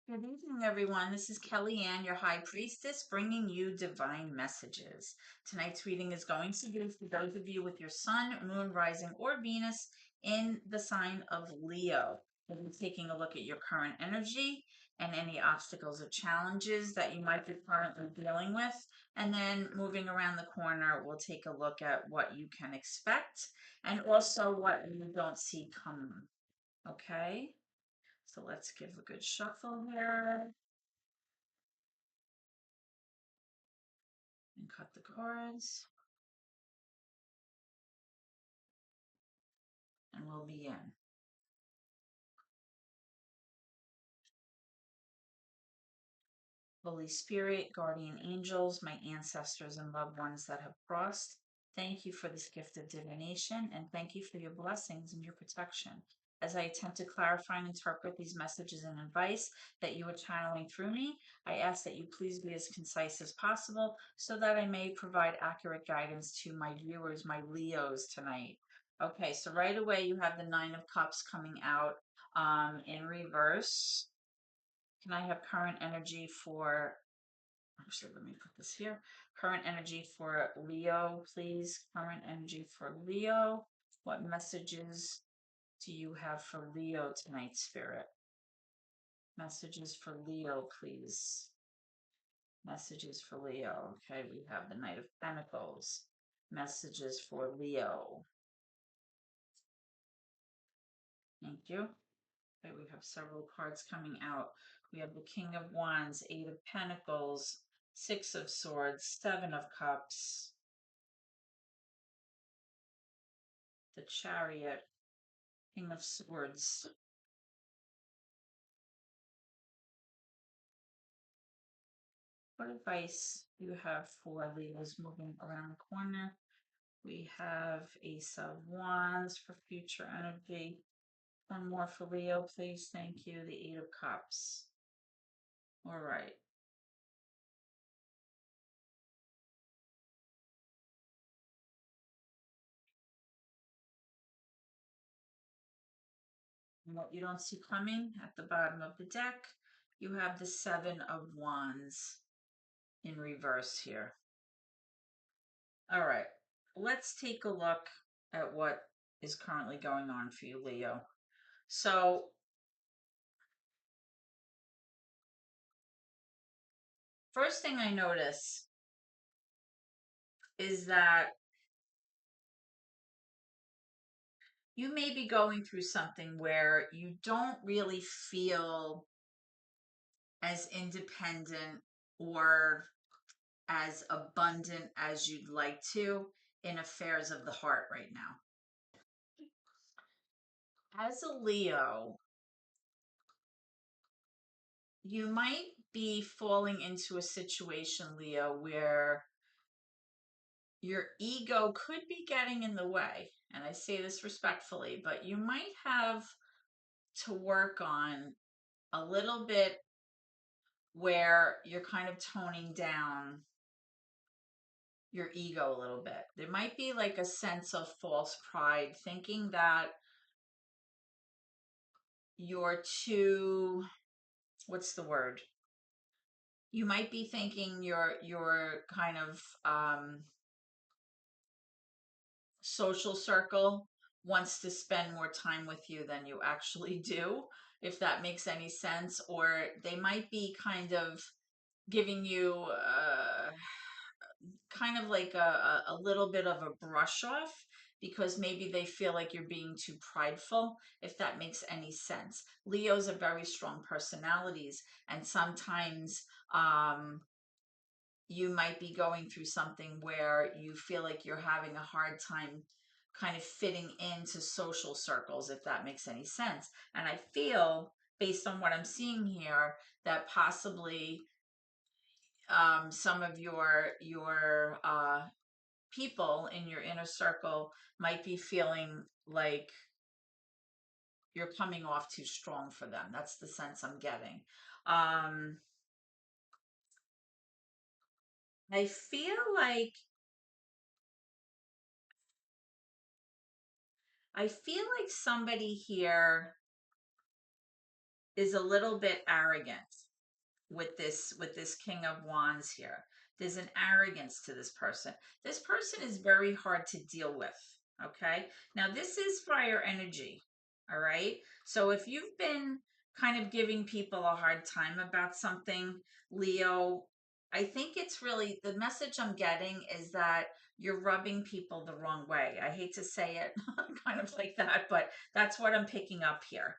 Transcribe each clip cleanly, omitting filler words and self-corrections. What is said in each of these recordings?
Good evening, everyone. This is Kellyanne, your High Priestess, bringing you divine messages. Tonight's reading is going to be for those of you with your Sun, Moon, Rising, or Venus in the sign of Leo. We'll be taking a look at your current energy and any obstacles or challenges that you might be currently dealing with. And then moving around the corner, we'll take a look at what you can expect and also what you don't see coming. Okay? So let's give a good shuffle here and cut the cards, and we'll begin. Holy Spirit, guardian angels, my ancestors and loved ones that have crossed, thank you for this gift of divination, and thank you for your blessings and your protection. As I attempt to clarify and interpret these messages and advice that you are channeling through me, I ask that you please be as concise as possible so that I may provide accurate guidance to my viewers, my Leos tonight. Okay, so right away you have the Nine of Cups coming out in reverse. Can I have current energy for, actually, let me put this here. Current energy for Leo, please. Current energy for Leo. What messages do you have for Leo tonight, Spirit? Messages for Leo, please. Messages for Leo. Okay, we have the Knight of Pentacles. Messages for Leo. Thank you. Okay, we have several cards coming out. We have the King of Wands, Eight of Pentacles, Six of Swords, Seven of Cups, the Chariot, King of Swords. What advice do you have for Leo's moving around the corner? We have Ace of Wands for future energy. One more for Leo, please. Thank you. The Eight of Cups. All right. And what you don't see coming at the bottom of the deck, you have the Seven of Wands in reverse here. All right, let's take a look at what is currently going on for you, Leo. So, first thing I notice is that you may be going through something where you don't really feel as independent or as abundant as you'd like to in affairs of the heart right now. As a Leo, you might be falling into a situation, Leo, where your ego could be getting in the way. And I say this respectfully, but you might have to work on a little bit where you're kind of toning down your ego a little bit. There might be like a sense of false pride, thinking that you're too, what's the word? You might be thinking your kind of social circle wants to spend more time with you than you actually do, if that makes any sense. Or they might be kind of giving you kind of like a little bit of a brush off because maybe they feel like you're being too prideful, if that makes any sense. Leos are very strong personalities, and sometimes you might be going through something where you feel like you're having a hard time kind of fitting into social circles, if that makes any sense. And I feel, based on what I'm seeing here, that possibly some of your people in your inner circle might be feeling like you're coming off too strong for them. That's the sense I'm getting. Um, I feel like somebody here is a little bit arrogant with this King of Wands here. There's an arrogance to this person. This person is very hard to deal with. Okay. Now this is fire energy. All right. So if you've been kind of giving people a hard time about something, Leo, I think it's really the message I'm getting is that you're rubbing people the wrong way. I hate to say it kind of like that, but that's what I'm picking up here.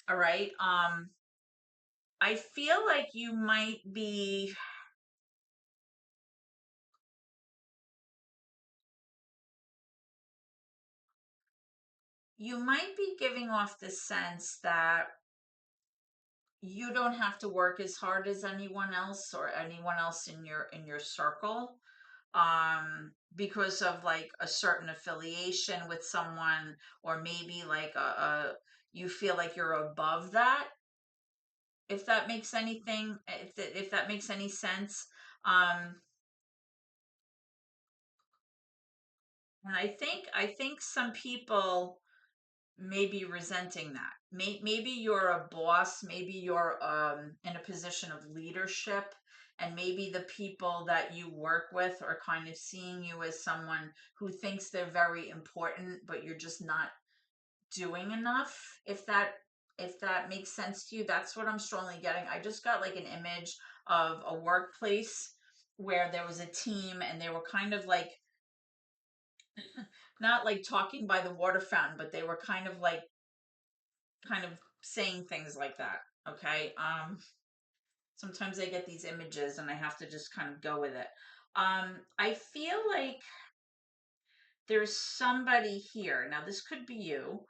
All right. I feel like you might be giving off the sense that you don't have to work as hard as anyone else or anyone else in your circle because of like a certain affiliation with someone, or maybe like a you feel like you're above that, if that makes anything if that makes any sense. um and I think some people may be resenting that. Maybe you're a boss, maybe you're in a position of leadership, and maybe the people that you work with are kind of seeing you as someone who thinks they're very important, but you're just not doing enough. If that makes sense to you, that's what I'm strongly getting. I just got like an image of a workplace where there was a team and they were kind of like not like talking by the water fountain, but they were kind of saying things like that. Okay. Sometimes I get these images and I have to just kind of go with it. I feel like there's somebody here. Now, this could be you.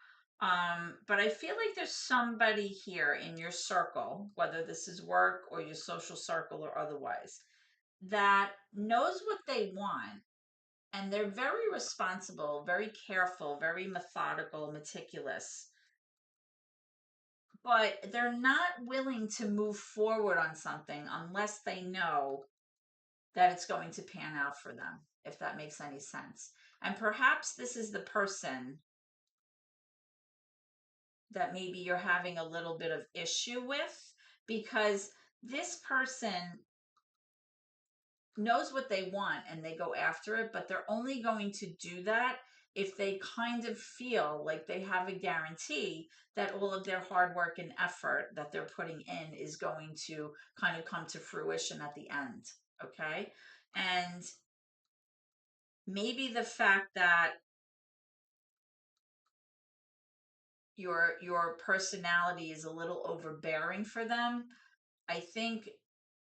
But I feel like there's somebody here in your circle, whether this is work or your social circle or otherwise, that knows what they want, and they're very responsible, very careful, very methodical, meticulous, but they're not willing to move forward on something unless they know that it's going to pan out for them, if that makes any sense. And perhaps this is the person that maybe you're having a little bit of issue with, because this person knows what they want and they go after it, but they're only going to do that if they kind of feel like they have a guarantee that all of their hard work and effort that they're putting in is going to kind of come to fruition at the end. Okay. And maybe the fact that your personality is a little overbearing for them, I think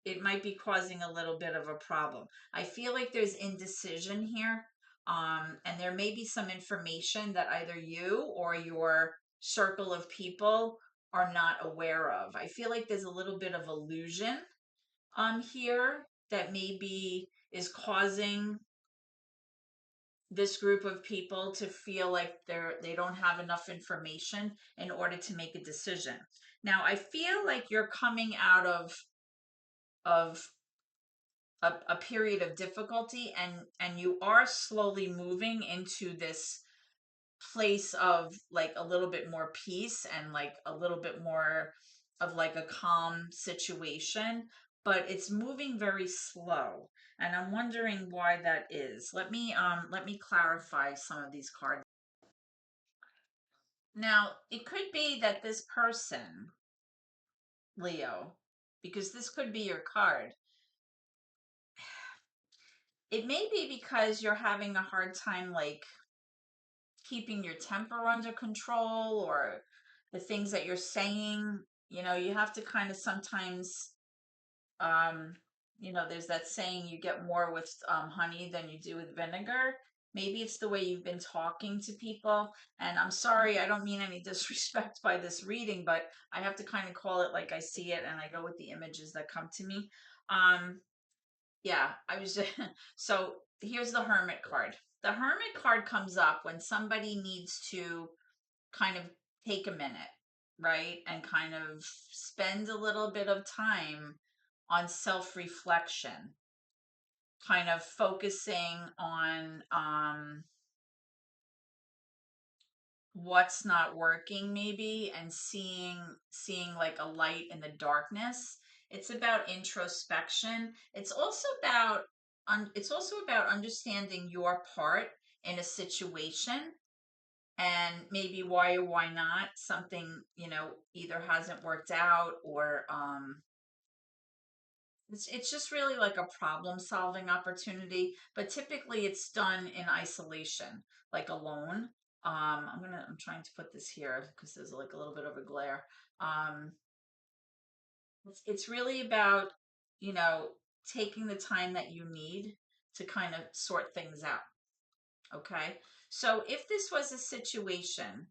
it might be causing a little bit of a problem. I feel like there's indecision here. And there may be some information that either you or your circle of people are not aware of. I feel like there's a little bit of illusion here that maybe is causing this group of people to feel like they don't have enough information in order to make a decision. Now, I feel like you're coming out of a period of difficulty, and you are slowly moving into this place of like a little bit more peace and like a little bit more of like a calm situation, but it's moving very slow, and I'm wondering why that is. Let me clarify some of these cards. Now, it could be that this person, Leo, because this could be your card, it may be because you're having a hard time like keeping your temper under control, or the things that you're saying. You have to kind of sometimes, um, there's that saying, you get more with honey than you do with vinegar. Maybe it's the way you've been talking to people. And I'm sorry, I don't mean any disrespect by this reading, but I have to kind of call it like I see it, and I go with the images that come to me. Um, yeah, I was just, so here's the Hermit card. The Hermit card comes up when somebody needs to kind of take a minute, right? And kind of spend a little bit of time on self-reflection, kind of focusing on what's not working maybe, and seeing like a light in the darkness. It's about introspection. It's also about understanding your part in a situation, and maybe why or why not something, either hasn't worked out, or it's just really like a problem solving opportunity, but typically it's done in isolation, like alone. I'm trying to put this here because there's like a little bit of a glare. Um, it's really about, you know, taking the time that you need to kind of sort things out. Okay. So if this was a situation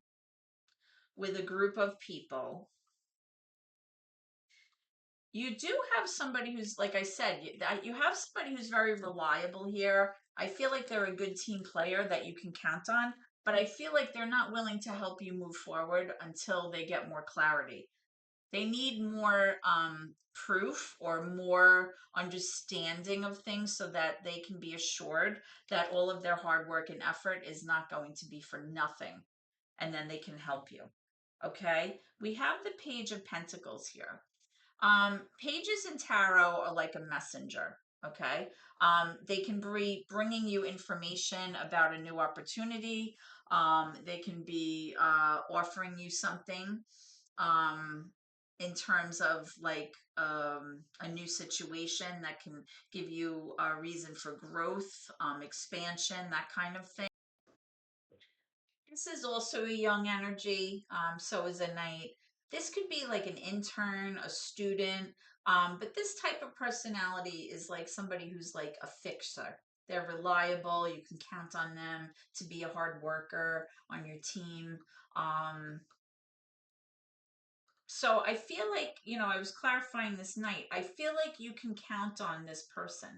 with a group of people, you do have somebody who's, like I said, you have somebody who's very reliable here. I feel like they're a good team player that you can count on, but I feel like they're not willing to help you move forward until they get more clarity. They need more proof or more understanding of things so that they can be assured that all of their hard work and effort is not going to be for nothing. And then they can help you. Okay. We have the Page of Pentacles here. Pages in tarot are like a messenger. Okay. They can be bringing you information about a new opportunity. They can be offering you something um, in terms of like a new situation that can give you a reason for growth, expansion, that kind of thing. This is also a young energy. So is a knight. This could be like an intern, a student. But this type of personality is like somebody who's like a fixer. They're reliable. You can count on them to be a hard worker on your team. Um, so I feel like, I was clarifying this night. I feel like you can count on this person.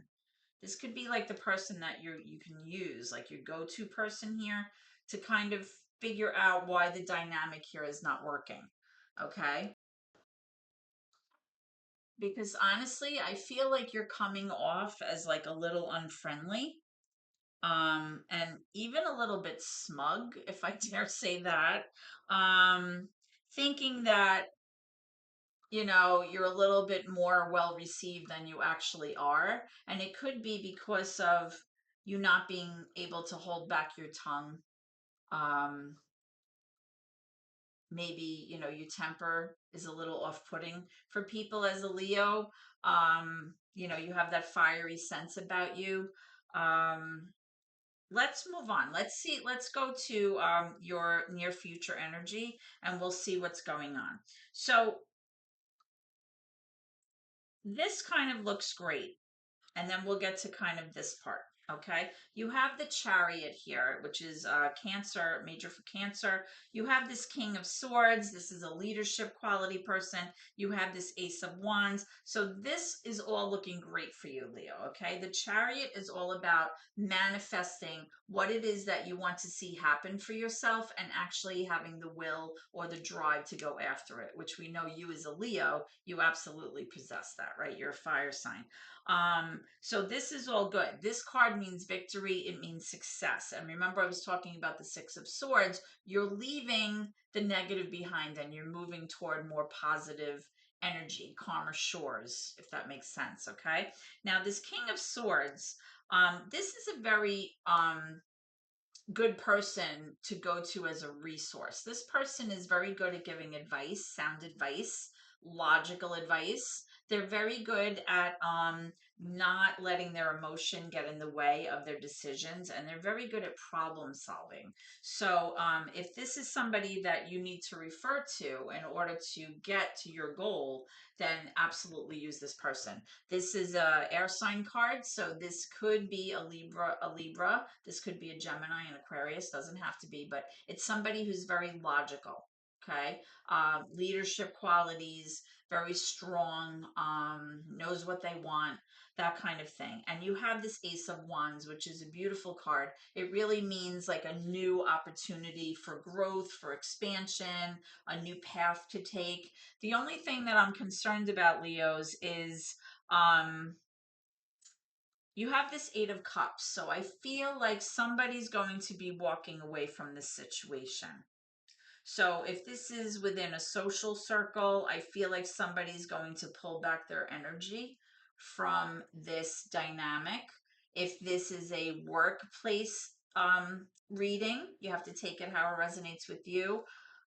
This could be like the person that you can use, like your go-to person here to kind of figure out why the dynamic here is not working. Okay? Because honestly, I feel like you're coming off as like a little unfriendly, and even a little bit smug, if I dare say that. Um, Thinking that you're a little bit more well received than you actually are. And it could be because of you not being able to hold back your tongue. Um, Maybe, your temper is a little off putting for people as a Leo. You have that fiery sense about you. Um, let's move on. Let's go to your near future energy, and we'll see what's going on. So, this kind of looks great. And then we'll get to kind of this part. Okay, you have the Chariot here, which is Cancer, major for Cancer. You have this King of Swords. This is a leadership quality person. You have this Ace of Wands. So this is all looking great for you, Leo. Okay, the Chariot is all about manifesting what it is that you want to see happen for yourself, and actually having the will or the drive to go after it, which we know you as a Leo, you absolutely possess that, right? You're a fire sign. So this is all good. This card means victory. It means success. And remember, I was talking about the Six of Swords. You're leaving the negative behind and you're moving toward more positive energy, calmer shores, if that makes sense. Okay. Now, this King of Swords, this is a very good person to go to as a resource. This person is very good at giving advice, sound advice, logical advice. They're very good at not letting their emotion get in the way of their decisions, and they're very good at problem solving. So, if this is somebody that you need to refer to in order to get to your goal, then absolutely use this person. This is a air sign card, so this could be a Libra. This could be a Gemini, and Aquarius. Doesn't have to be, but it's somebody who's very logical. Okay, leadership qualities, very strong, knows what they want, that kind of thing. And you have this Ace of Wands, which is a beautiful card. It really means like a new opportunity for growth, for expansion, a new path to take. The only thing that I'm concerned about, Leos, is you have this Eight of Cups. So I feel like somebody's going to be walking away from this situation. So if this is within a social circle, I feel like somebody's going to pull back their energy from this dynamic. If this is a workplace reading, you have to take it how it resonates with you.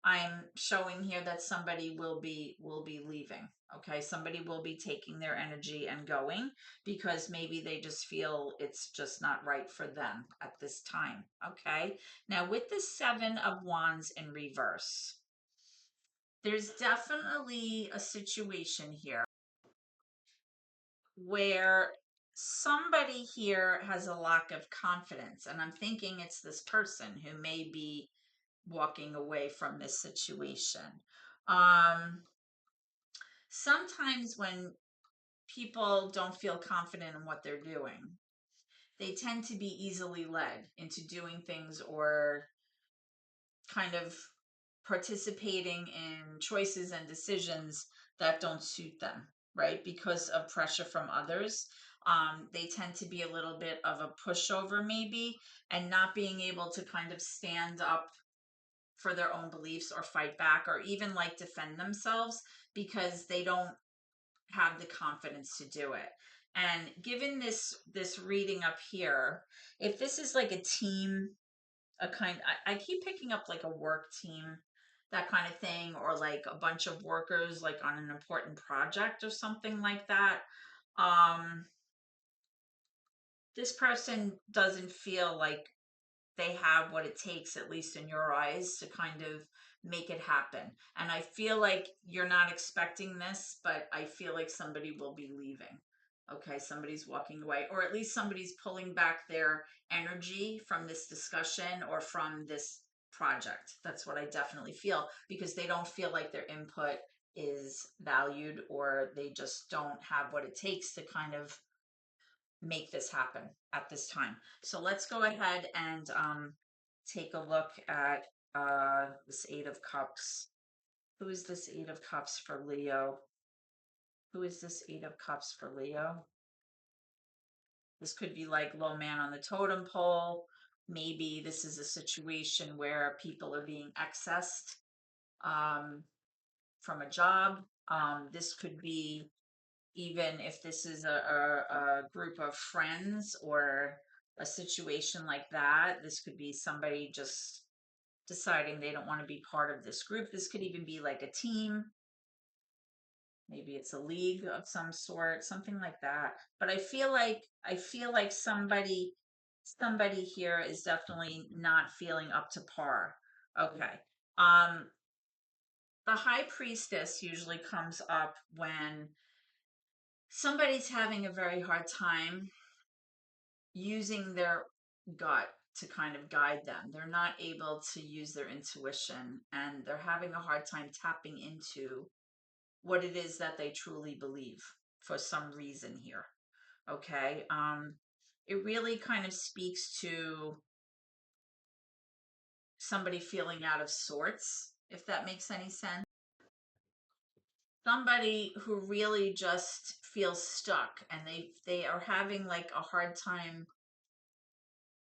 I'm showing here that somebody will be leaving. Okay, somebody will be taking their energy and going because maybe they just feel it's just not right for them at this time. Okay, now with the Seven of Wands in reverse, there's definitely a situation here where somebody here has a lack of confidence, and I'm thinking it's this person who may be walking away from this situation. Um, Sometimes when people don't feel confident in what they're doing, they tend to be easily led into doing things or kind of participating in choices and decisions that don't suit them, right? Because of pressure from others. They tend to be a little bit of a pushover, maybe, and not being able to kind of stand up for their own beliefs or fight back or even like defend themselves because they don't have the confidence to do it. And given this reading up here, if this is like a team, I keep picking up like a work team, that kind of thing, or like a bunch of workers like on an important project or something like that. um this person doesn't feel like they have what it takes, at least in your eyes, to kind of make it happen. And I feel like you're not expecting this, but I feel like somebody will be leaving. Okay, somebody's walking away, or at least somebody's pulling back their energy from this discussion or from this project. That's what I definitely feel, because they don't feel like their input is valued, or they just don't have what it takes to kind of make this happen at this time. So let's go ahead and take a look at this Eight of Cups. Who is this Eight of Cups for Leo? Who is this Eight of Cups for Leo? This could be like low man on the totem pole. Maybe this is a situation where people are being accessed um, from a job. This could be, even if this is a group of friends or a situation like that, this could be somebody just deciding they don't want to be part of this group. This could even be like a team. Maybe it's a league of some sort, something like that. But I feel like somebody here is definitely not feeling up to par. Okay. Um, the High Priestess usually comes up when somebody's having a very hard time using their gut to kind of guide them. They're not able to use their intuition, and they're having a hard time tapping into what it is that they truly believe for some reason here. Okay. It really kind of speaks to somebody feeling out of sorts, if that makes any sense. Somebody who really just feels stuck, and they are having like a hard time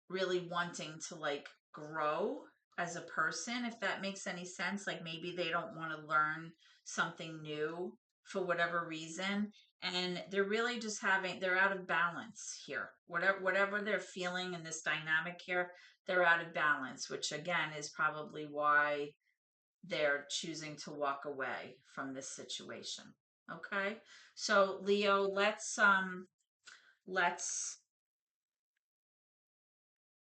really wanting to like grow as a person, if that makes any sense. Like maybe they don't want to learn something new for whatever reason, and they're really just they're out of balance here. Whatever they're feeling in this dynamic here, they're out of balance, which again is probably why they're choosing to walk away from this situation. Okay, so Leo, let's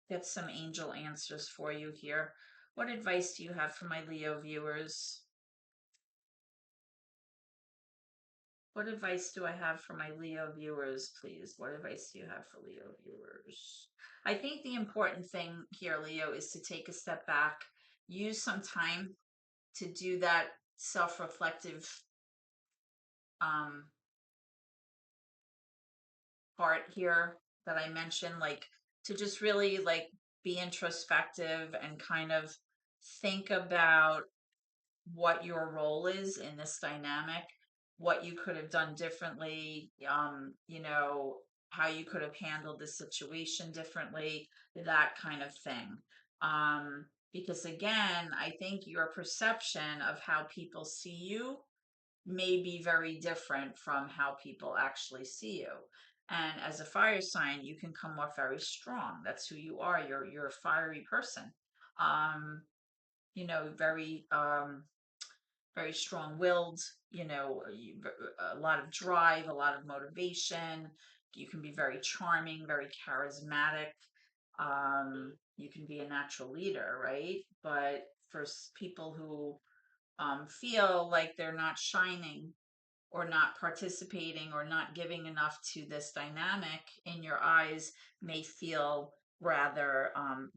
get some angel answers for you here. What advice do you have for my Leo viewers? What advice do I have for my Leo viewers, please? What advice do you have for Leo viewers? I think the important thing here, Leo, is to take a step back, use some time to do that self-reflective um, part here that I mentioned, like to just really like be introspective and kind of think about what your role is in this dynamic, what you could have done differently, how you could have handled the situation differently, that kind of thing. Because again, I think your perception of how people see you may be very different from how people actually see you. And as a fire sign, you can come off very strong. That's who you are. You're a fiery person. Um, very very strong-willed, a lot of drive, a lot of motivation. You can be very charming, very charismatic. You can be a natural leader, right? But for people who feel like they're not shining or not participating or not giving enough to this dynamic in your eyes may feel rather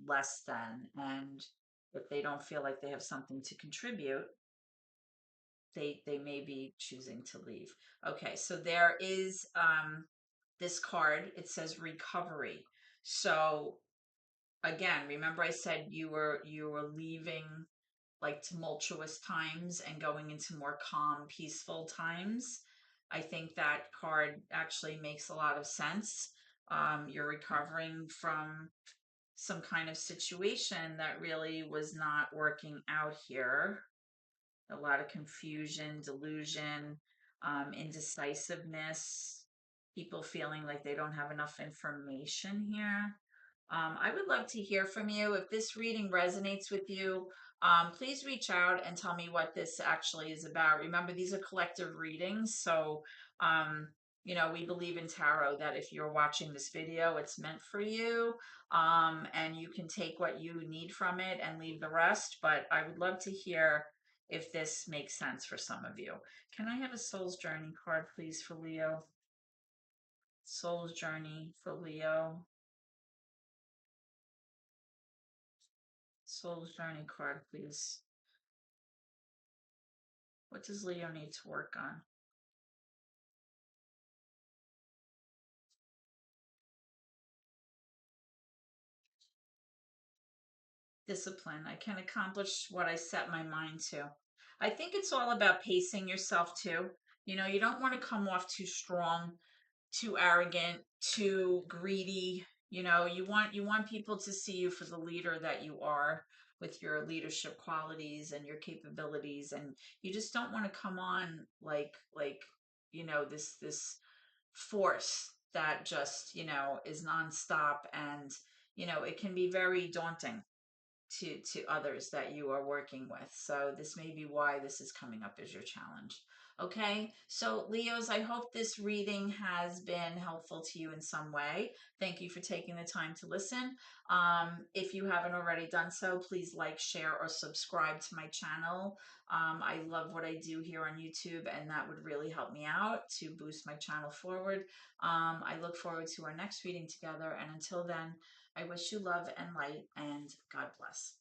less than. And if they don't feel like they have something to contribute, they may be choosing to leave. Okay, so there is this card. It says recovery. So again, remember I said you were leaving like tumultuous times and going into more calm, peaceful times. I think that card actually makes a lot of sense. You're recovering from some kind of situation that really was not working out here. A lot of confusion, delusion, indecisiveness, people feeling like they don't have enough information here. I would love to hear from you. If this reading resonates with you, please reach out and tell me what this actually is about. Remember, these are collective readings. So, we believe in tarot that if you're watching this video, it's meant for you. And you can take what you need from it and leave the rest. But I would love to hear if this makes sense for some of you. Can I have a Soul's Journey card, please, for Leo? Soul's Journey for Leo. Soul's Journey card, please. What does Leo need to work on? Discipline. I can accomplish what I set my mind to. I think it's all about pacing yourself too. You don't want to come off too strong, too arrogant, too greedy. You want people to see you for the leader that you are with your leadership qualities and your capabilities, and you just don't want to come on like this force that just is nonstop, and it can be very daunting to others that you are working with. So this may be why this is coming up as your challenge. Okay, so Leos, I hope this reading has been helpful to you in some way. Thank you for taking the time to listen. If you haven't already done so, please like, share, or subscribe to my channel. I love what I do here on YouTube, and that would really help me out to boost my channel forward. I look forward to our next reading together, and until then, I wish you love and light, and God bless.